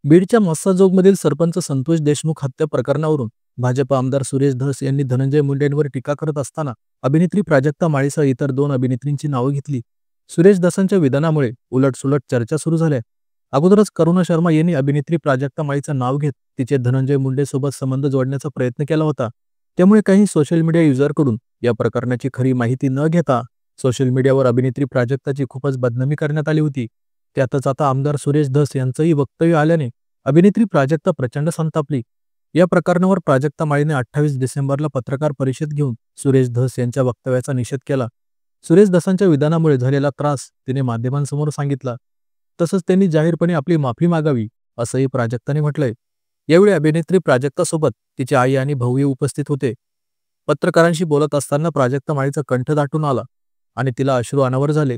बीडच्या मस्साजोगमधील सरपंच संतोष देशमुख हत्या प्रकरणावरून भाजप आमदार सुरेश धस यांनी धनंजय मुंडेंवर टीका करत असताना अभिनेत्री प्राजक्ता माळीसह इतर 2 अभिनेत्रींची नावं घेतली. सुरेश धसांच्या विधानामुळे उलटसुलट चर्चा सुरू झाल्या. अगोदरच करुणा शर्मा यांनी अभिनेत्री प्राजक्ता माळीचं नाव घेत तिचे धनंजय मुंडेसोबत संबंध जोडण्याचा प्रयत्न केला होता. त्यामुळे काही सोशल मीडिया युजरकडून या प्रकरणाची खरी माहिती न घेता सोशल मीडियावर अभिनेत्री प्राजक्ताची खूपच बदनामी करण्यात आली होती. त्यातच आता आमदार सुरेश धस यांचंही वक्तव्य आल्याने अभिनेत्री प्राजक्ता प्रचंड संतापली. या प्रकरणावर प्राजक्ता माळीने 28 डिसेंबरला पत्रकार परिषद घेऊन सुरेश धस यांच्या वक्तव्याचा निषेध केला. सुरेश धसांच्या विधानामुळे झालेला त्रास तिने माध्यमांसमोर सांगितला. तसंच त्यांनी जाहीरपणे आपली माफी मागावी असंही प्राजक्ताने म्हटलंय. यावेळी अभिनेत्री प्राजक्तासोबत तिची आई आणि भाऊही उपस्थित होते. पत्रकारांशी बोलत असताना प्राजक्ता माळीचा कंठ दाटून आला आणि तिला अश्रू अनावर झाले.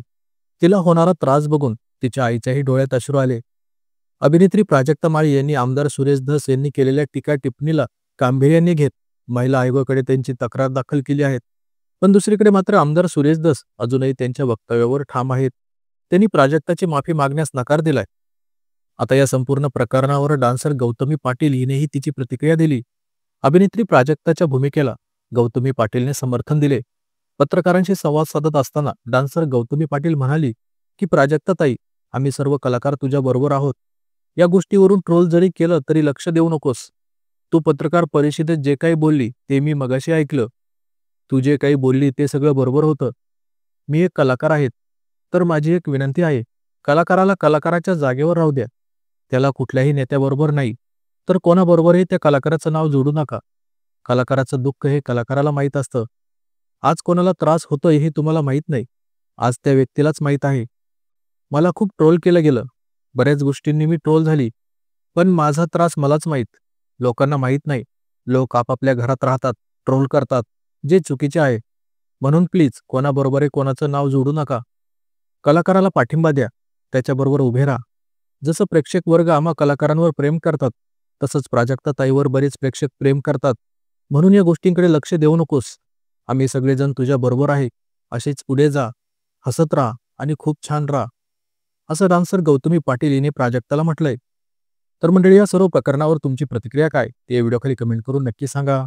तिला होणारा त्रास बघून तिच्या आईच्याही डोळ्यात अश्रू आले. अभिनेत्री प्राजक्ता माळी यांनी आमदार सुरेश धस यांनी केलेल्या टीका टिप्पणीला गांभीर्याने घेत महिला आयोगाकडे त्यांची तक्रार दाखल केली आहे. पण दुसरीकडे मात्र आमदार सुरेश धस अजूनही त्यांच्या वक्तव्यावर ठाम आहेत. त्यांनी प्राजक्ताची माफी मागण्यास नकार दिलाय. आता या संपूर्ण प्रकरणावर डान्सर गौतमी पाटील हिनेही तिची प्रतिक्रिया दिली. अभिनेत्री प्राजक्ताच्या भूमिकेला गौतमी पाटीलने समर्थन दिले. पत्रकारांशी संवाद साधत असताना डान्सर गौतमी पाटील म्हणाली की प्राजक्ता ताई, आम्ही सर्व कलाकार तुझ्या बरोबर आहोत. या गोष्टीवरून ट्रोल जरी केलं तरी लक्ष देऊ नकोस. तू पत्रकार परिषदेत जे काही बोलली ते मी मगाशी ऐकलं. तू जे काही बोलली ते सगळं बरोबर होतं. मी एक कलाकार आहे, तर माझी एक विनंती आहे, कलाकाराला कलाकाराच्या जागेवर राहू द्या. त्याला कुठल्याही नेत्याबरोबर नाही तर कोणाबरोबरही त्या कलाकाराचं नाव जोडू नका. कलाकाराचं दुःख हे कलाकाराला माहीत असतं. आज कोणाला त्रास होतोय हे तुम्हाला माहीत नाही. आज त्या व्यक्तीलाच माहीत आहे. मला खूप ट्रोल केलं गेलं. बऱ्याच गोष्टींनी मी ट्रोल झाली. पण माझा त्रास मलाच माहीत. लोकांना माहीत नाही. लोक आपापल्या घरात राहतात, ट्रोल करतात, जे चुकीचे आहे. म्हणून प्लीज कोणाबरोबरही कोणाचं नाव जोडू नका. कलाकाराला पाठिंबा द्या. त्याच्याबरोबर उभे राहा. जसं प्रेक्षक वर्ग आम्हा कलाकारांवर प्रेम करतात तसंच प्राजक्ता ताईवर बरेच प्रेक्षक प्रेम करतात. म्हणून या गोष्टींकडे लक्ष देऊ नकोस. आम्ही सगळेजण तुझ्या बरोबर आहे. असेच पुढे जा, हसत राहा आणि खूप छान राहा, असं डान्सर गौतमी पाटील हिने प्राजक्ताला म्हटलंय. तर मंडळी, या सर्व प्रकरणावर तुमची प्रतिक्रिया काय ते व्हिडिओ खाली कमेंट करून नक्की सांगा.